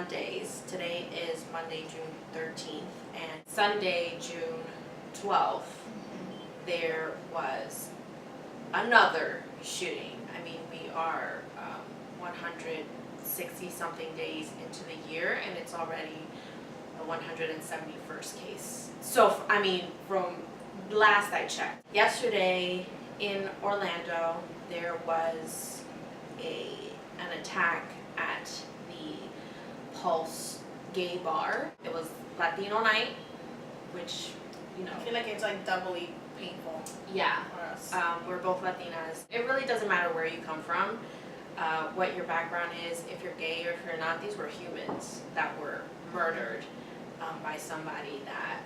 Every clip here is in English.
Mondays. Today is Monday, June 13th, and Sunday, June 12th, there was another shooting. I mean, we are 160 something days into the year, and it's already the 171st case. So, I mean, from last I checked, yesterday in Orlando, there was an attack at the Pulse gay bar. It was Latino night, which, you know, I feel like it's like doubly painful. Yeah, for us. we're both Latinas. It really doesn't matter where you come from, what your background is, if you're gay or if you're not. These were humans that were murdered by somebody that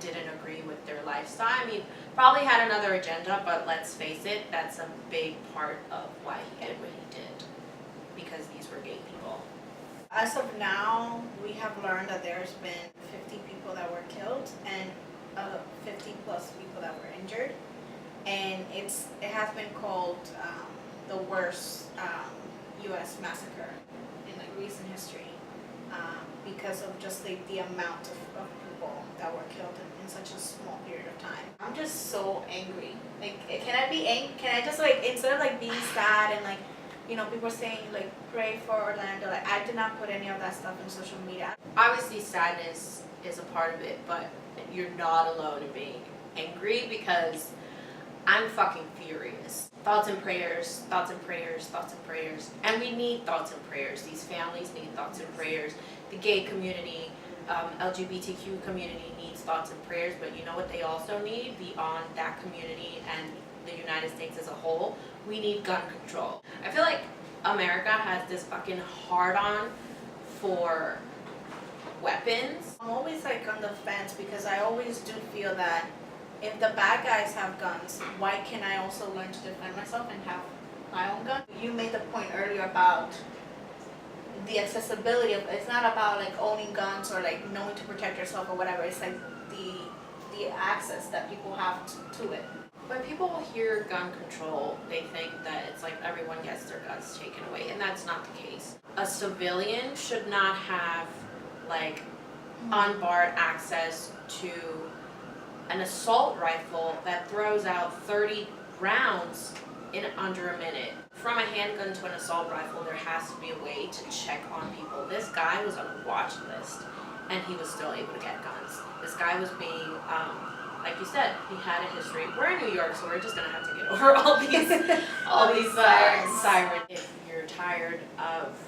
didn't agree with their lifestyle. I mean, probably had another agenda, but let's face it, that's a big part of why he did what he did, because these were gay people. As of now, we have learned that there's been 50 people that were killed and 50 plus people that were injured, and it has been called the worst U.S. massacre in like recent history, because of just like the amount of people that were killed in such a small period of time. I'm just so angry. Like, can I be angry? Can I just like, instead of like being sad and like, you know, people saying like pray for Orlando, like I did not put any of that stuff in social media. Obviously sadness is a part of it, but you're not alone in being angry, because I'm fucking furious. Thoughts and prayers, thoughts and prayers, thoughts and prayers. And we need thoughts and prayers. These families need thoughts and prayers. The gay community, LGBTQ community needs thoughts and prayers, but you know what they also need beyond that community and the United States as a whole? We need gun control. I feel like America has this fucking hard-on for weapons. I'm always like on the fence, because I always do feel that if the bad guys have guns, why can't I also learn to defend myself and have my own gun? You made the point earlier about the accessibility of, it's not about like owning guns or like knowing to protect yourself or whatever, it's like the access that people have to it. When people hear gun control, they think that it's like everyone gets their guns taken away, and that's not the case. A civilian should not have like unbarred access to an assault rifle that throws out 30 rounds in under a minute. From a handgun to an assault rifle, there has to be a way to check on people. This guy was on a watch list, and he was still able to get guns. This guy was being, like you said, he had a history. We're in New York, so we're just gonna have to get over all these sirens. If you're tired of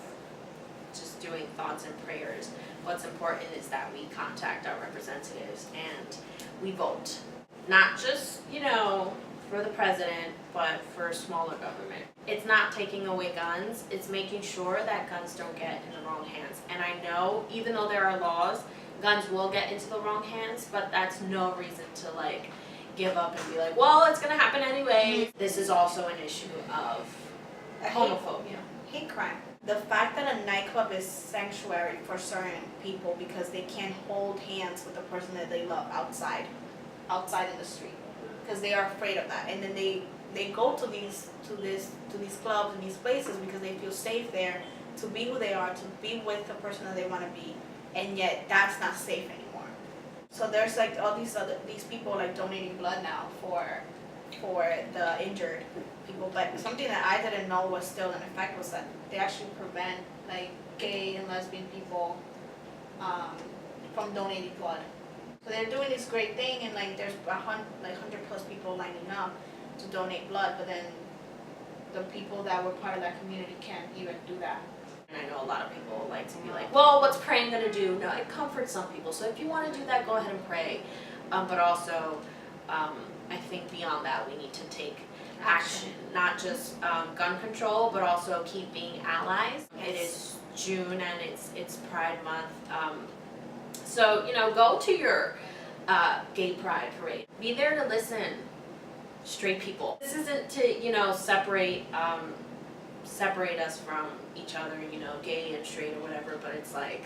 just doing thoughts and prayers, what's important is that we contact our representatives and we vote. Not just, you know, for the president, but for smaller government. It's not taking away guns, it's making sure that guns don't get in the wrong hands. And I know, even though there are laws, guns will get into the wrong hands, but that's no reason to like give up and be like, well, it's gonna happen anyway. This is also an issue of homophobia. Hate crime. The fact that a nightclub is sanctuary for certain people because they can't hold hands with the person that they love outside in the street, because they are afraid of that, and then they go to these clubs and these places because they feel safe there to be who they are, to be with the person that they want to be, and yet that's not safe anymore. So there's like all these people like donating blood now for the injured people, but something that I didn't know was still in effect was that they actually prevent like gay and lesbian people from donating blood. So they're doing this great thing, and like there's 100 plus people lining up to donate blood, but then the people that were part of that community can't even do that. And I know a lot of people like to be like, well, what's praying gonna do? No, it comforts some people. So if you want to do that, go ahead and pray. But also, I think beyond that, we need to take action. Not just gun control, but also keep being allies. Yes. It is June and it's Pride Month. So, you know, go to your gay pride parade. Be there to listen, straight people. This isn't to, you know, separate us from each other, you know, gay and straight or whatever, but it's like,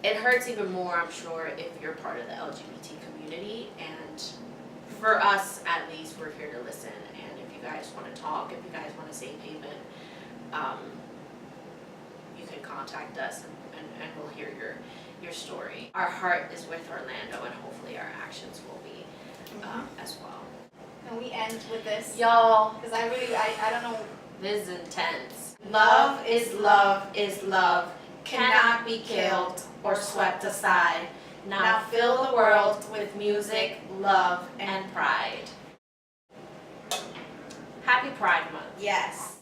it hurts even more, I'm sure, if you're part of the LGBT community, and for us, at least, we're here to listen, and if you guys want to talk, if you guys want a safe haven, you can contact us and we'll hear your story. Our heart is with Orlando and hopefully our actions will be as well. Can we end with this? Y'all, Because I don't know. this is intense. Love is love is love, cannot be killed or swept aside. Now fill the world with music, love, and pride. Happy Pride Month. Yes.